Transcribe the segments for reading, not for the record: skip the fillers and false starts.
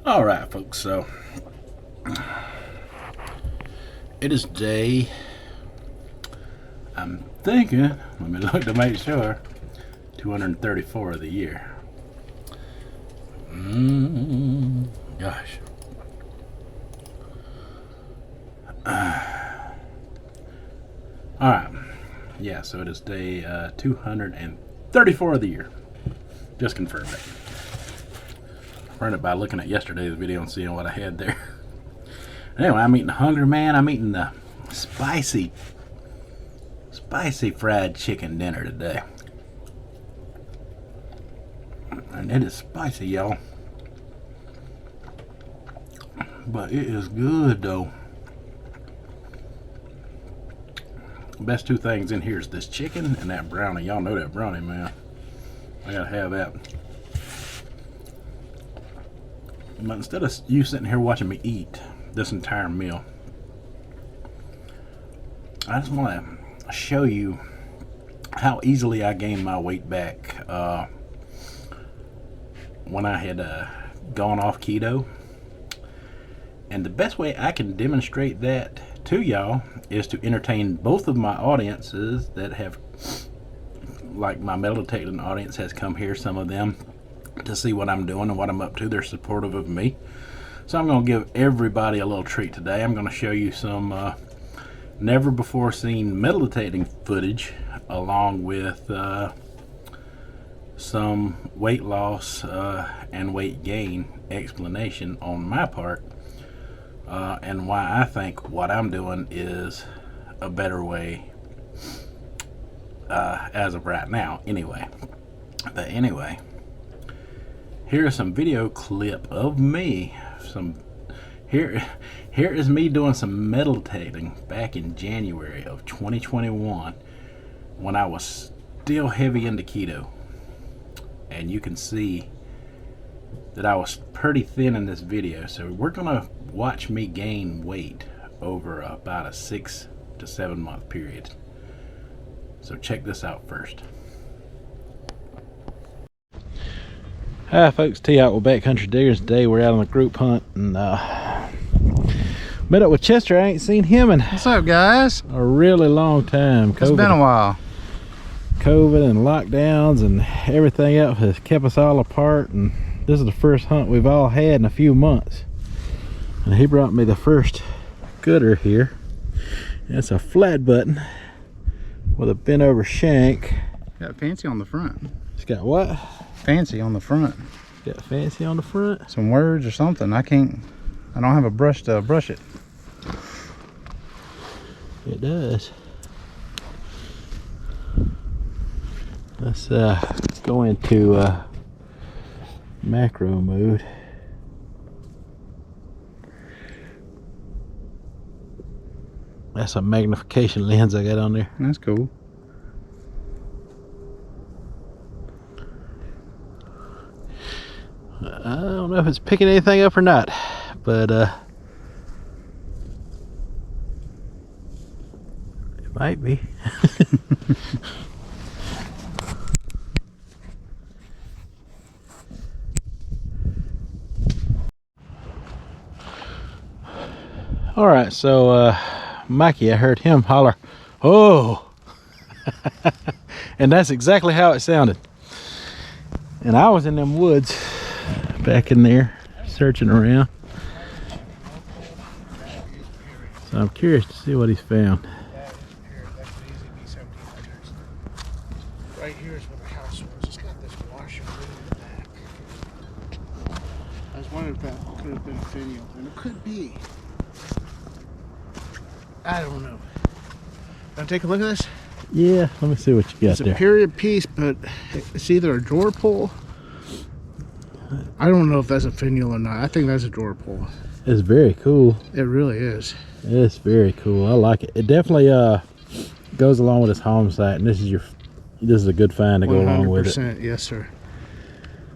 All right, folks. So it is day. I'm thinking. Let me look to make sure. 234 of the year. Gosh. All right. Yeah. So it is day 234 of the year. Just confirmed it. Learned it by looking at yesterday's video and seeing what I had there. Anyway, I'm eating Hungry Man. I'm eating the spicy fried chicken dinner today. And it is spicy, y'all. But it is good, though. Best two things in here is this chicken and that brownie. Y'all know that brownie, man. I gotta have that. But instead of you sitting here watching me eat this entire meal, I just want to show you how easily I gained my weight back when I had gone off keto. And the best way I can demonstrate that to y'all is to entertain both of my audiences that have, like my meditating audience has come here, some of them, to see what I'm doing and what I'm up to. They're supportive of me. So I'm going to give everybody a little treat today. I'm going to show you some never before seen meditating footage along with some weight loss and weight gain explanation on my part and why I think what I'm doing is a better way as of right now anyway. But anyway, here's some video clip of me. Here is me doing some meditating back in January of 2021 when I was still heavy into keto. And you can see that I was pretty thin in this video. So we're gonna watch me gain weight over about a 6 to 7 month period. So check this out first. Hi folks, T out with Backcountry Diggers. Today we're out on a group hunt and met up with Chester. I ain't seen him in what's up, guys? A really long time. It's been a while. COVID and lockdowns and everything else has kept us all apart, and this is the first hunt we've all had in a few months. And he brought me the first gooder here. It's a flat button with a bent over shank. Got fancy on the front. It's got what? Fancy on the front. Got fancy on the front. Some words or something. I don't have a brush to brush it. It does. Let's go into macro mode. That's a magnification lens I got on there. That's cool. I don't know if it's picking anything up or not, but it might be. All right, so Mikey, I heard him holler, "Oh!" And that's exactly how it sounded. And I was in them woods back in there searching around, so I'm curious to see what he's found. Right here is where the house was. It's got this washer in the back. I was wondering if that could have been a finial, and it could be. I don't know. Want to take a look at this? Yeah, let me see what you got It's there. a period piece, but it's either a drawer pull. I don't know if that's a finial or not. I think that's a drawer pull. It's very cool. It really is. It's very cool. I like it. It definitely goes along with this home site, and this is a good find to go along with it. 100%, yes, sir.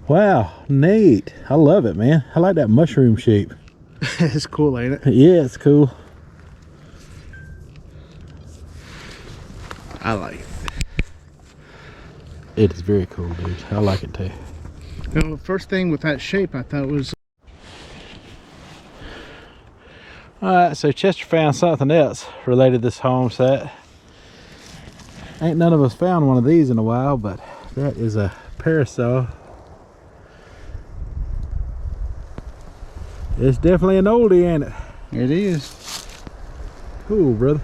Wow, neat. I love it, man. I like that mushroom shape. It's cool, ain't it? Yeah, it's cool. I like it. It is very cool, dude. I like it too. You know, the first thing with that shape I thought was Alright, so Chester found something else related to this home site. Ain't none of us found one of these in a while, but that is a parasol. It's definitely an oldie, ain't it? It is. Cool, brother.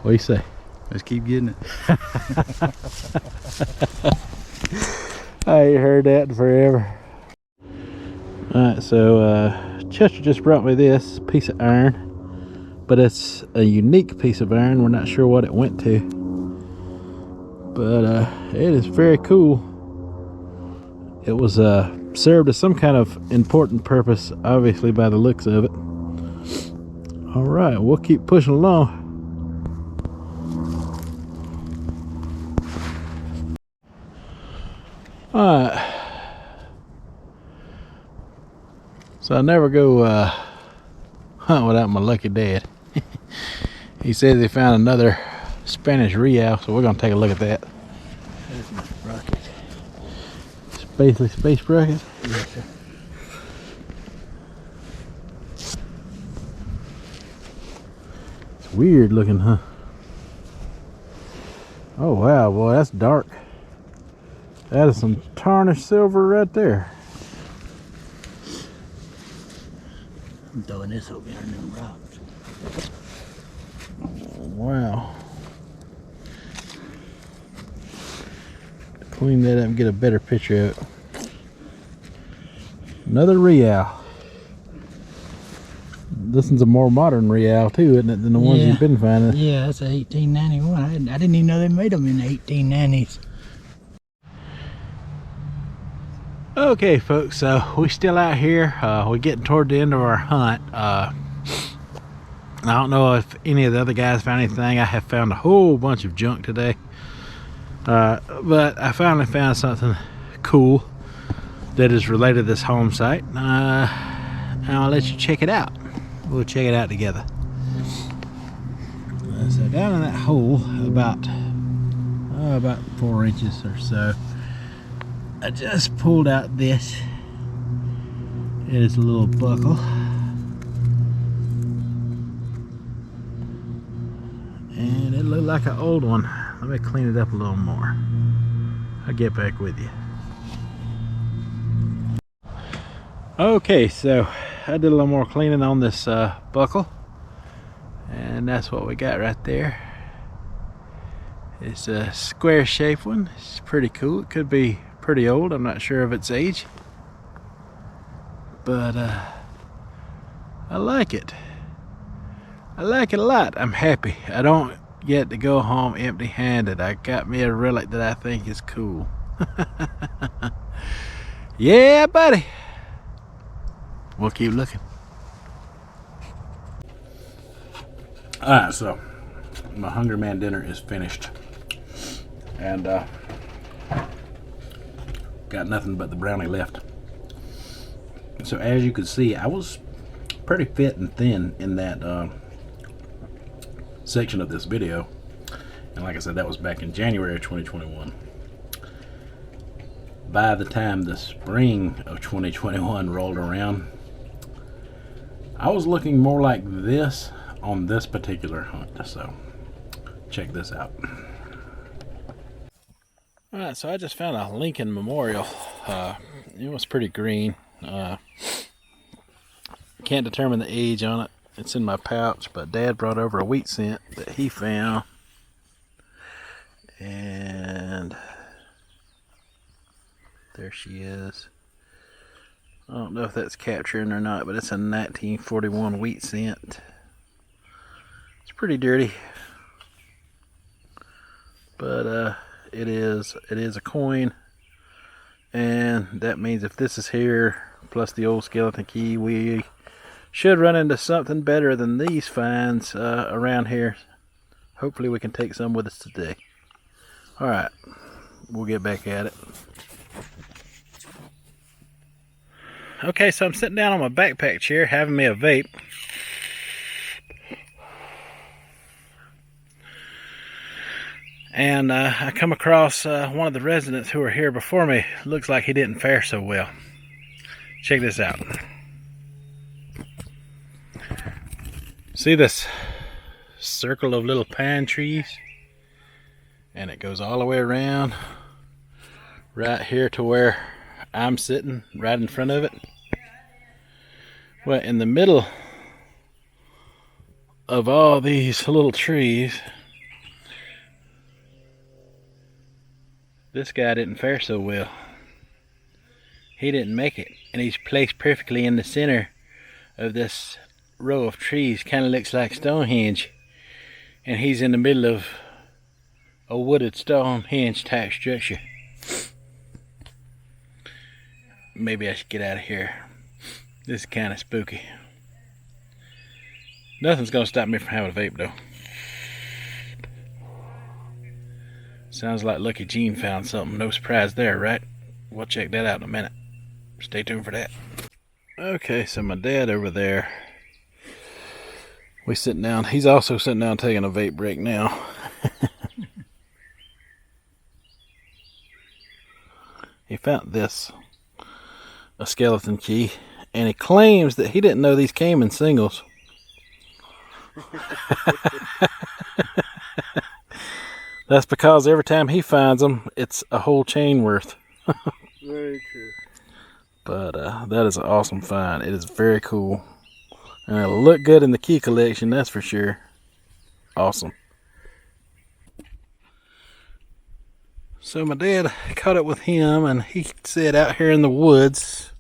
What do you say? Let's keep getting it. I ain't heard that in forever. Alright, so Chester just brought me this piece of iron, but it's a unique piece of iron. We're not sure what it went to, but it is very cool. It was served as some kind of important purpose, obviously by the looks of it. Alright, we'll keep pushing along. Alright, so I never go hunt without my lucky dad. He says he found another Spanish real, so we're gonna take a look at that. There's my sprocket. Space bracket? Yes, sir. It's weird looking, huh? Oh wow, boy, that's dark. That is some tarnished silver right there. I'm throwing this over here in them rocks. Wow. Clean that up and get a better picture of it. Another real. This one's a more modern real too, isn't it, than the ones you've been finding? Yeah, that's a 1891. I didn't even know they made them in the 1890s. Okay, folks, so we're still out here. We're getting toward the end of our hunt. I don't know if any of the other guys found anything. I have found a whole bunch of junk today. But I finally found something cool that is related to this home site. I'll let you check it out. We'll check it out together. So down in that hole, about 4 inches or so, I just pulled out this. It is a little buckle. And it looked like an old one. Let me clean it up a little more. I'll get back with you. Okay, so I did a little more cleaning on this buckle. And that's what we got right there. It's a square shaped one. It's pretty cool. It could be pretty old. I'm not sure of its age. But I like it. I like it a lot. I'm happy. I don't get to go home empty-handed. I got me a relic that I think is cool. Yeah, buddy. We'll keep looking. Alright, so my Hungry Man dinner is finished. And got nothing but the brownie left. So as you can see, I was pretty fit and thin in that section of this video, and like I said, that was back in January of 2021. By the time the spring of 2021 rolled around, I was looking more like this on this particular hunt. So check this out. Alright, so I just found a Lincoln Memorial. It was pretty green. Can't determine the age on it. It's in my pouch, but Dad brought over a wheat cent that he found. And there she is. I don't know if that's capturing or not, but it's a 1941 wheat cent. It's pretty dirty, but it is a coin, and that means if this is here plus the old skeleton key, we should run into something better than these finds around here. Hopefully we can take some with us today. Alright, we'll get back at it. Okay, so I'm sitting down on my backpack chair having me a vape. And I come across one of the residents who were here before me. Looks like he didn't fare so well. Check this out. See this circle of little pine trees? And it goes all the way around right here to where I'm sitting, right in front of it. Well, in the middle of all these little trees, this guy didn't fare so well. He didn't make it, and he's placed perfectly in the center of this row of trees. Kind of looks like Stonehenge, and he's in the middle of a wooded Stonehenge type structure. Maybe I should get out of here. This is kind of spooky. Nothing's gonna stop me from having a vape though. Sounds like Lucky Gene found something. No surprise there, right? We'll check that out in a minute. Stay tuned for that. Okay, so my dad over there, we sitting down. He's also sitting down taking a vape break now. He found this, a skeleton key, and he claims that he didn't know these came in singles. That's because every time he finds them, it's a whole chain worth. Very true. But that is an awesome find. It is very cool. And it'll look good in the key collection, that's for sure. Awesome. So my dad caught up with him, and he said out here in the woods,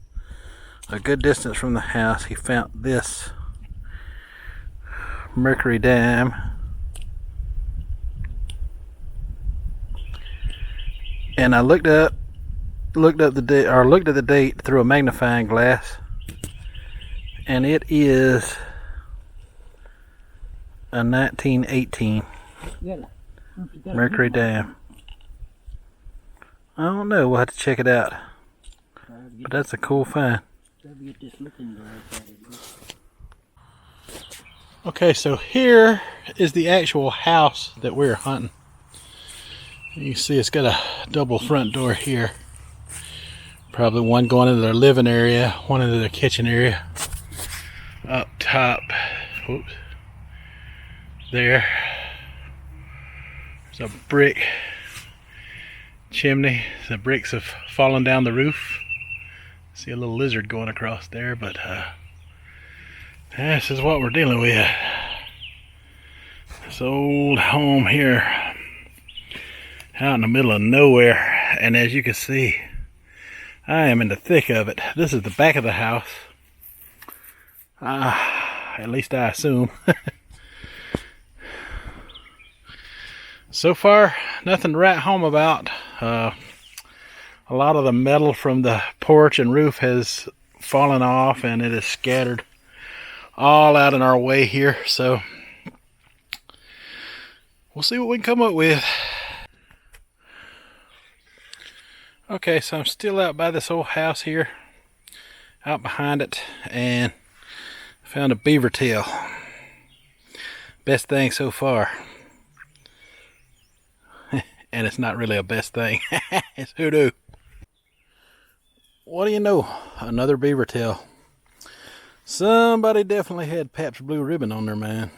a good distance from the house, he found this mercury dime. And I looked at the date through a magnifying glass, and it is a 1918 mercury dime. I don't know, we'll have to check it out, but that's a cool find. Okay, so here is the actual house that we're hunting. You can see it's got a double front door here. Probably one going into their living area, one into their kitchen area. Up top, whoops, there's a brick chimney. The bricks have fallen down the roof. See a little lizard going across there, but this is what we're dealing with. This old home here out in the middle of nowhere, and as you can see, I am in the thick of it. This is the back of the house. At least I assume. So far, nothing to write home about. A lot of the metal from the porch and roof has fallen off, and it is scattered all out in our way here. So we'll see what we can come up with. Okay, so I'm still out by this old house here, out behind it, and found a beaver tail. Best thing so far. And it's not really a best thing. It's hoodoo. What do you know? Another beaver tail. Somebody definitely had Pabst Blue Ribbon on their mind.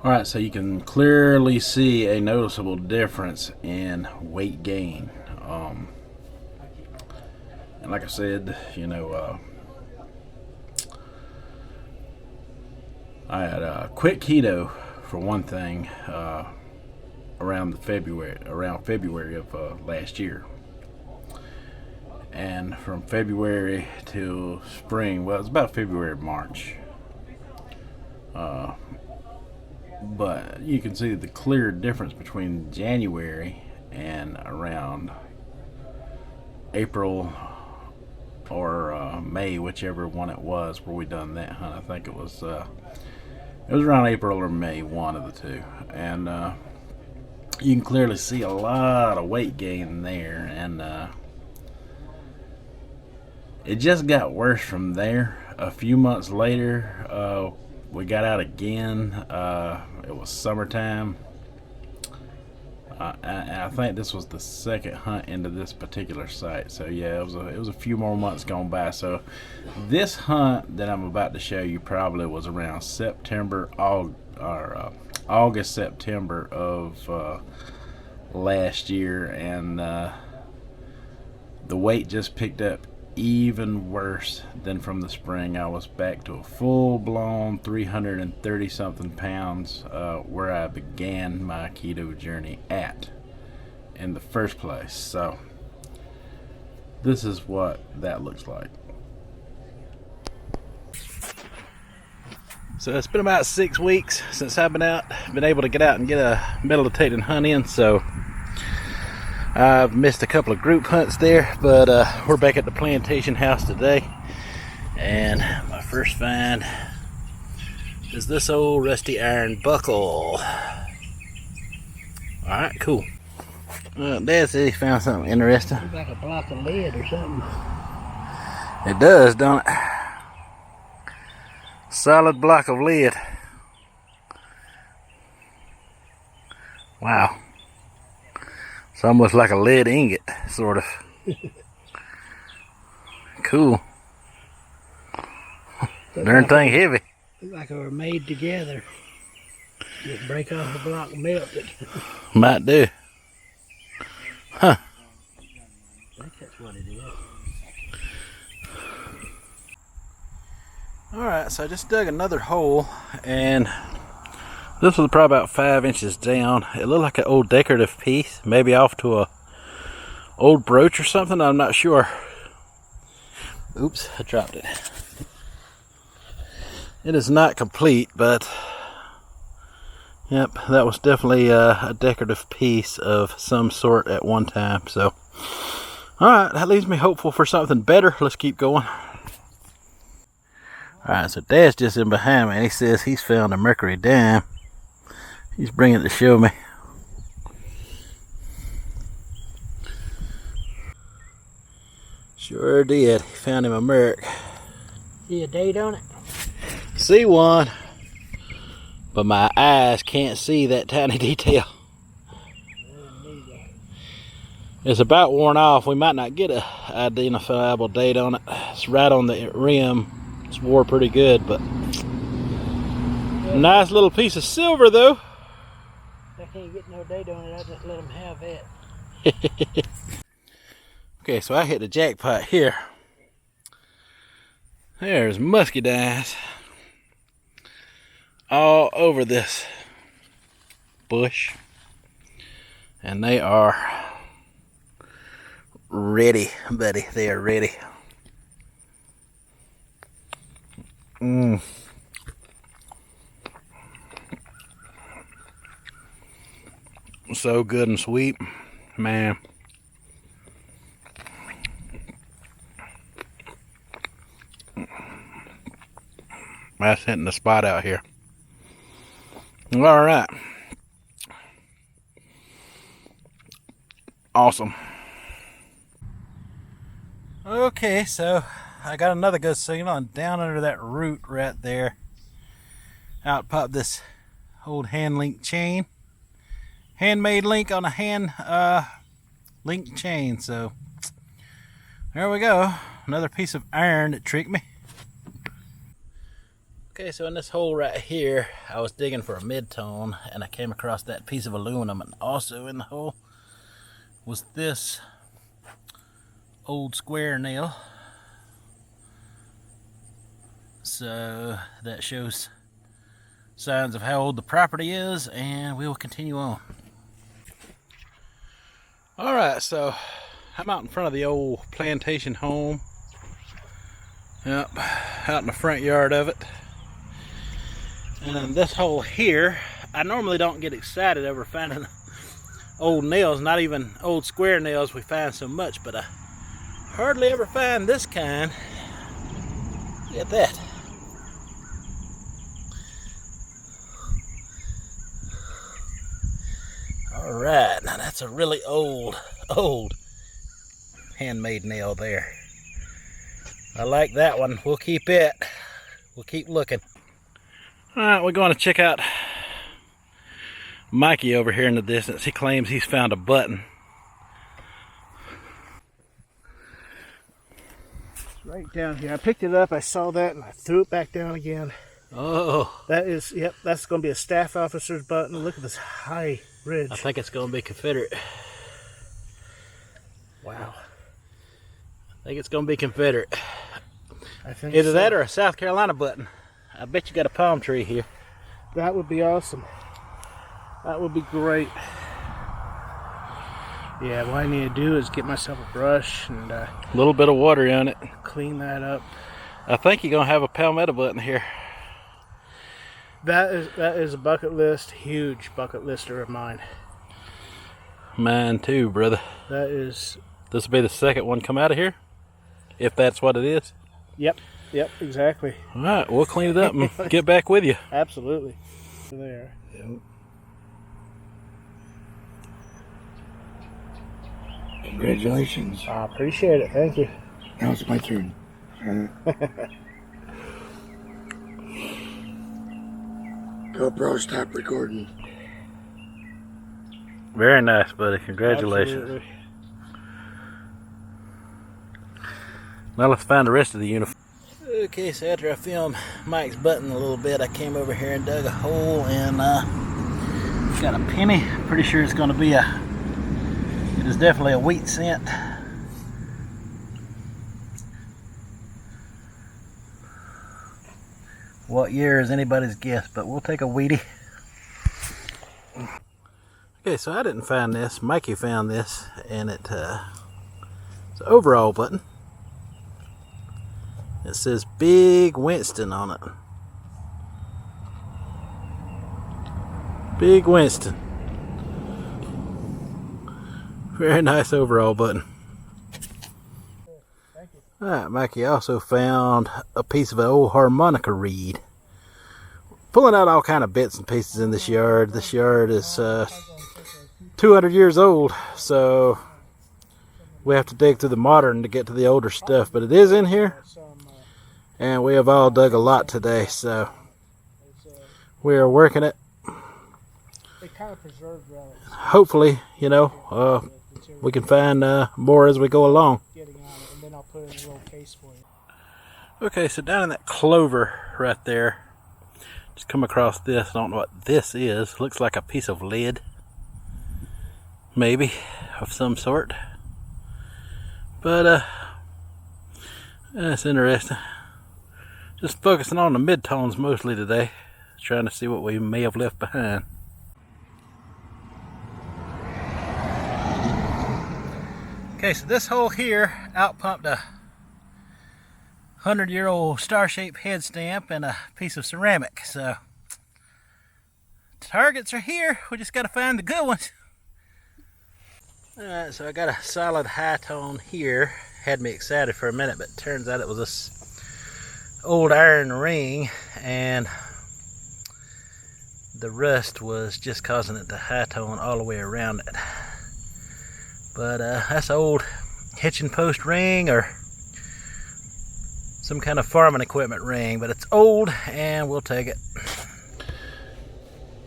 Alright, so you can clearly see a noticeable difference in weight gain. And like I said, you know, I had quit keto for one thing around February of last year. And from February till spring, well, it was about February, March. But you can see the clear difference between January and around April or May, whichever one it was where we done that hunt. I think it was around April or May, one of the two. And you can clearly see a lot of weight gain there, and it just got worse from there. A few months later, we got out again. It was summertime. And I think this was the second hunt into this particular site. So yeah, it was a few more months gone by. So this hunt that I'm about to show you probably was around August, September of last year, and the weight just picked up even worse than from the spring. I was back to a full-blown 330 something pounds, where I began my keto journey at in the first place. So this is what that looks like. So it's been about 6 weeks since I've been able to get out and get a metal detecting hunt in. So I've missed a couple of group hunts there, but we're back at the plantation house today, and my first find is this old rusty iron buckle. Alright, cool. Dad said he found something interesting. Looks like a block of lead or something. It does, don't it? Solid block of lead. Wow. It's almost like a lead ingot, sort of. Cool. Darn thing heavy. Looks like they were made together. Just break off a block and melt it. Might do. Huh. I think that's what it is. Alright, so I just dug another hole, and this was probably about 5 inches down. It looked like an old decorative piece, maybe off to a old brooch or something, I'm not sure. Oops, I dropped it. It is not complete, but yep, that was definitely a decorative piece of some sort at one time. So, alright, that leaves me hopeful for something better. Let's keep going. Alright, so Dad's just in behind me, and he says he's found a mercury dime. He's bringing it to show me. Sure did. He found him a merc. See a date on it? See one, but my eyes can't see that tiny detail. It's about worn off. We might not get a identifiable date on it. It's right on the rim. It's wore pretty good, but nice little piece of silver though. I can't get no date on it. I just let them have it. Okay, so I hit the jackpot here. There's muscadines all over this bush, and they are ready, buddy. They are ready. So good and sweet, man. That's hitting the spot out here. All right. Awesome. Okay, so I got another good signal, and down under that root right there, out popped this old hand link chain. Handmade link on a hand link chain. So there we go. Another piece of iron that tricked me. Okay, so in this hole right here, I was digging for a mid-tone, and I came across that piece of aluminum, and also in the hole was this old square nail. So that shows signs of how old the property is, and we will continue on. Alright, so I'm out in front of the old plantation home. Yep, out in the front yard of it. And this hole here, I normally don't get excited over finding old nails, not even old square nails we find so much, but I hardly ever find this kind. Look at that. Alright, now that's a really old handmade nail there. I like that one. We'll keep it. We'll keep looking. Alright, we're going to check out Mikey over here in the distance, he claims he's found a button. It's right down here. I picked it up, I saw that, and I threw it back down again. Oh. That is, yep, that's going to be a staff officer's button. Look at this high ridge. I think it's going to be Confederate. Wow. I think it's going to be Confederate. I think Either so. that or a South Carolina button. I bet you got a palm tree here. That would be awesome. That would be great. Yeah, what I need to do is get myself a brush and A little bit of water on it. clean that up. I think you're going to have a palmetto button here. That is a bucket list, huge bucket lister of mine. Mine too, brother. That is, This will be the second one come out of here, if that's what it is. yep, exactly. All right, we'll clean it up and get back with you. Absolutely. There. Congratulations. I appreciate it. Thank you. Now it's my turn. GoPro, stop recording. Very nice, buddy. Congratulations. Absolutely. Now let's find the rest of the uniform. Okay, so after I filmed Mike's button a little bit, I came over here and dug a hole and got a penny. Pretty sure it's going to be it is definitely a wheat cent. What year is anybody's guess, but we'll take a wheatie. Okay, so I didn't find this. Mikey found this, and it's an overall button. It says Big Winston on it. Big Winston. Very nice overall button. Alright, Mikey also found a piece of an old harmonica reed. Pulling out all kind of bits and pieces in this yard. This yard is 200 years old, so we have to dig through the modern to get to the older stuff, but it is in here. And we have all dug a lot today, so we are working it. It kind of preserved relics. Hopefully, you know, we can find more as we go along. Getting on it, and then I'll put it in a little case for you. Okay, so down in that clover right there, just come across this. I don't know what this is. Looks like a piece of lead, maybe, of some sort. But that's interesting. Just focusing on the mid-tones mostly today, trying to see what we may have left behind. Okay, so this hole here outpumped a 100-year-old star-shaped head stamp and a piece of ceramic. So targets are here. We just got to find the good ones. All right, so I got a solid high tone here. Had me excited for a minute, but turns out it was this old iron ring, and the rust was just causing it to high tone all the way around it. But that's an old hitching post ring or some kind of farming equipment ring, but it's old and we'll take it.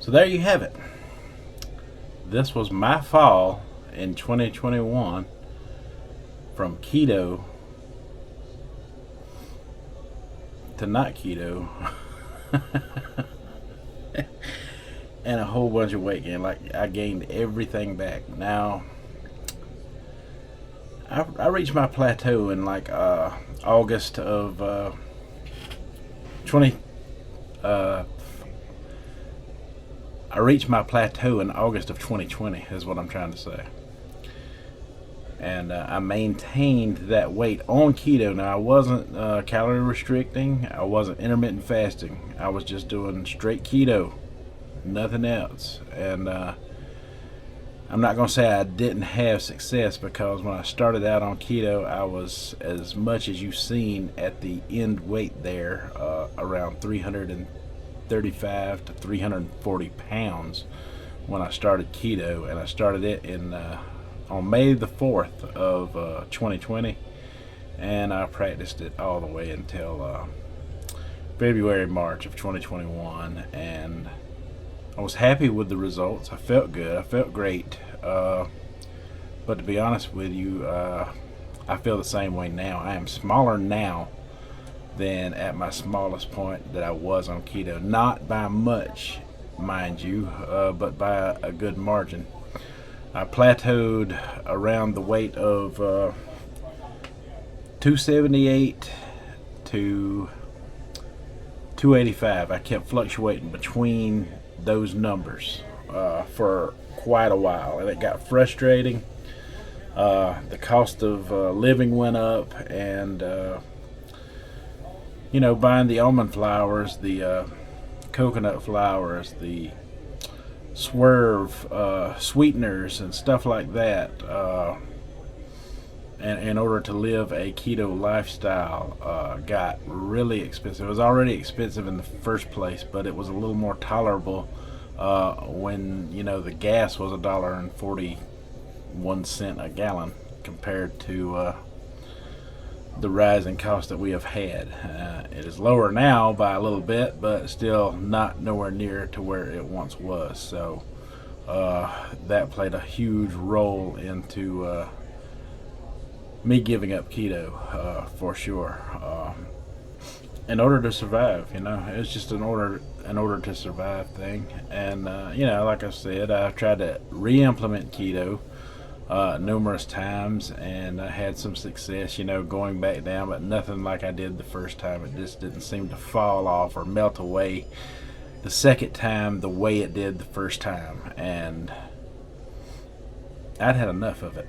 So there you have it. This was my fall in 2021 from keto to not keto. And a whole bunch of weight gain. Like, I gained everything back. Now I reached my plateau in like August of I reached my plateau in August of 2020 is what I'm trying to say. And I maintained that weight on keto. Now, I wasn't calorie restricting. I wasn't intermittent fasting. I was just doing straight keto, nothing else. And I'm not going to say I didn't have success, because when I started out on keto, I was, as much as you've seen at the end weight there, around 335 to 340 pounds when I started keto. And I started it in on May the 4th of 2020, and I practiced it all the way until February, March of 2021, and I was happy with the results. I felt good. I felt great. But to be honest with you, I feel the same way now. I am smaller now than at my smallest point that I was on keto. Not by much, mind you, but by a good margin. I plateaued around the weight of 278 to 285. I kept fluctuating between those numbers for quite a while, and it got frustrating. The cost of living went up, and buying the almond flours, the coconut flours, the swerve sweeteners and stuff like that, and in order to live a keto lifestyle, got really expensive. It was already expensive in the first place, but it was a little more tolerable when the gas was $1.41 a gallon compared to the rising cost that we have had. It is lower now by a little bit, but still not nowhere near to where it once was. So that played a huge role into me giving up keto for sure. In order to survive, it's just an order to survive thing. And like I said, I've tried to re-implement keto numerous times, and I had some success, going back down, but nothing like I did the first time. It just didn't seem to fall off or melt away the second time the way it did the first time, and I'd had enough of it.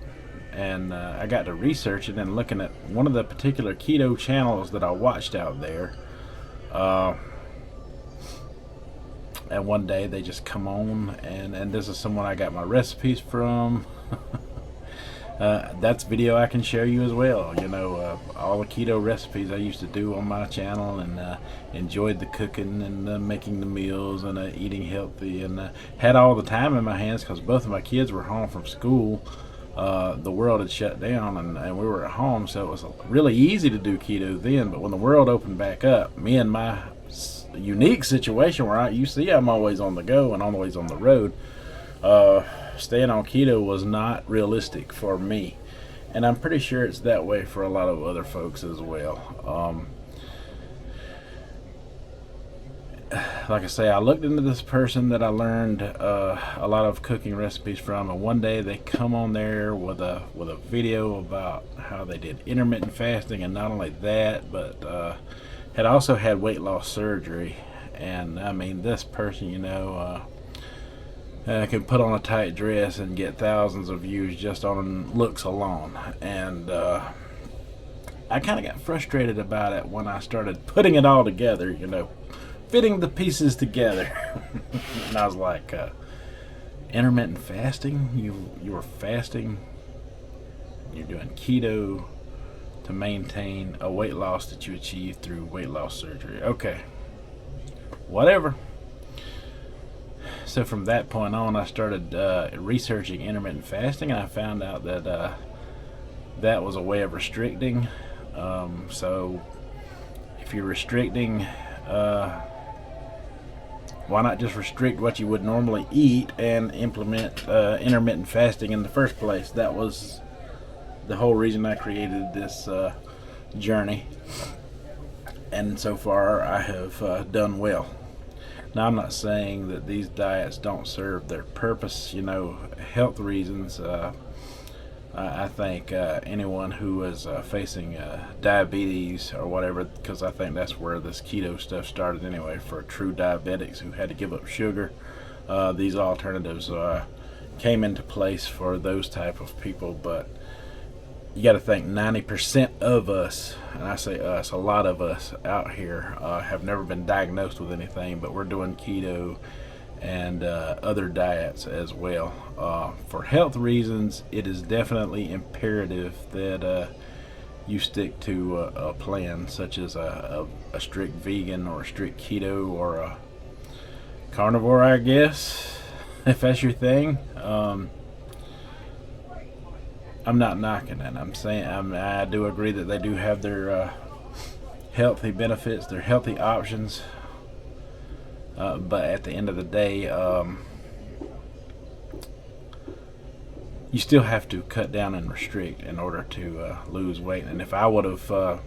And I got to researching and looking at one of the particular keto channels that I watched out there, and one day they just come on, and this is someone I got my recipes from. That's video I can show you as well. All the keto recipes I used to do on my channel, and enjoyed the cooking and making the meals and eating healthy, and had all the time in my hands because both of my kids were home from school. The world had shut down, and we were at home, so it was really easy to do keto then. But when the world opened back up, me and my unique situation where I'm always on the go and always on the road, staying on keto was not realistic for me, and I'm pretty sure it's that way for a lot of other folks as well. Like I say, I looked into this person that I learned a lot of cooking recipes from, and one day they come on there with a video about how they did intermittent fasting, and not only that, but had also had weight loss surgery. And I mean, this person, can put on a tight dress and get thousands of views just on looks alone. And I kind of got frustrated about it when I started putting it all together, fitting the pieces together. And I was like, intermittent fasting? You were fasting? You're doing keto to maintain a weight loss that you achieved through weight loss surgery. Okay, whatever. So from that point on, I started researching intermittent fasting, and I found out that that was a way of restricting. So if you're restricting, why not just restrict what you would normally eat and implement intermittent fasting in the first place? That was the whole reason I created this journey, and so far I have done well. Now, I'm not saying that these diets don't serve their purpose, health reasons. I think anyone who is facing diabetes or whatever, because I think that's where this keto stuff started anyway, for true diabetics who had to give up sugar, these alternatives came into place for those type of people. But you got to think 90% of us, and I say us, a lot of us out here have never been diagnosed with anything, but we're doing keto and other diets as well. For health reasons, it is definitely imperative that you stick to a plan, such as a strict vegan or a strict keto or a carnivore, I guess, if that's your thing. I'm not knocking it. I'm saying I do agree that they do have their healthy benefits, their healthy options. but at the end of the day, you still have to cut down and restrict in order to lose weight. And if I would have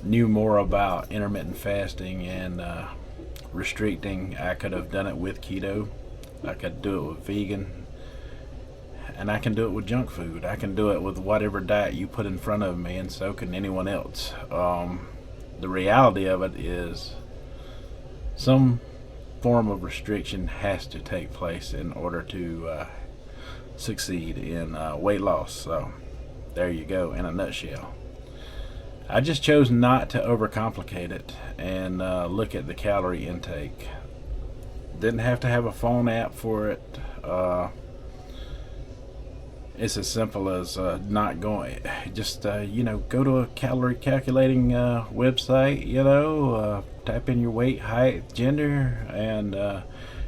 knew more about intermittent fasting and restricting, I could have done it with keto. I could do it with vegan, and I can do it with junk food. I can do it with whatever diet you put in front of me, and so can anyone else. The reality of it is some form of restriction has to take place in order to succeed in weight loss. So there you go, in a nutshell. I just chose not to overcomplicate it and look at the calorie intake. Didn't have to have a phone app for it. It's as simple as not going, just go to a calorie calculating website, type in your weight, height, gender, and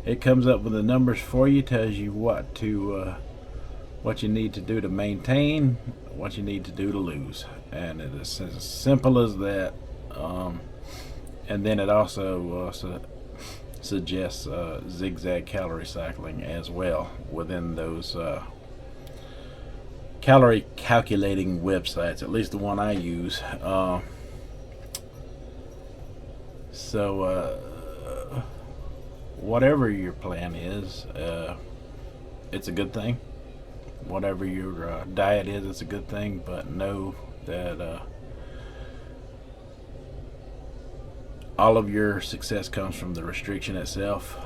it comes up with the numbers for you, tells you what you need to do to maintain, what you need to do to lose, and it is as simple as that. And then it also suggests zigzag calorie cycling as well within those calorie calculating websites, at least the one I use. So whatever your plan is, it's a good thing. Whatever your diet is, it's a good thing, but know that all of your success comes from the restriction itself,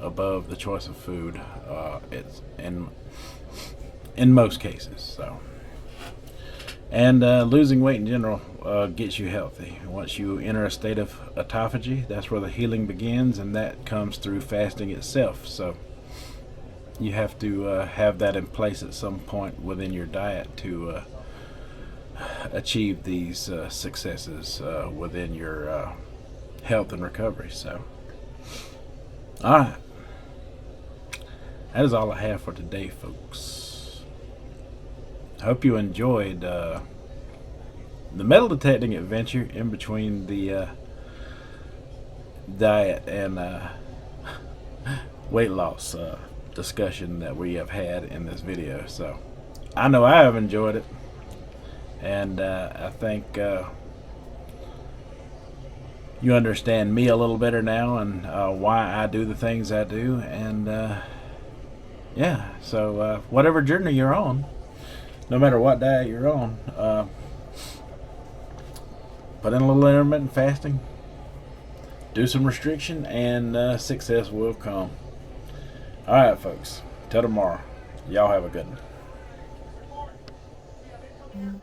above the choice of food. It's in most cases. So, and losing weight in general gets you healthy. Once you enter a state of autophagy, that's where the healing begins, and that comes through fasting itself. So you have to have that in place at some point within your diet to achieve these successes within your health and recovery. So, all right, that is all I have for today, folks. I hope you enjoyed the metal detecting adventure in between the diet and weight loss discussion that we have had in this video. So I know I have enjoyed it, and I think you understand me a little better now, and why I do the things I do. And yeah, so whatever journey you're on, no matter what diet you're on, put in a little intermittent fasting, do some restriction, and success will come. All right, folks, till tomorrow, y'all have a good one.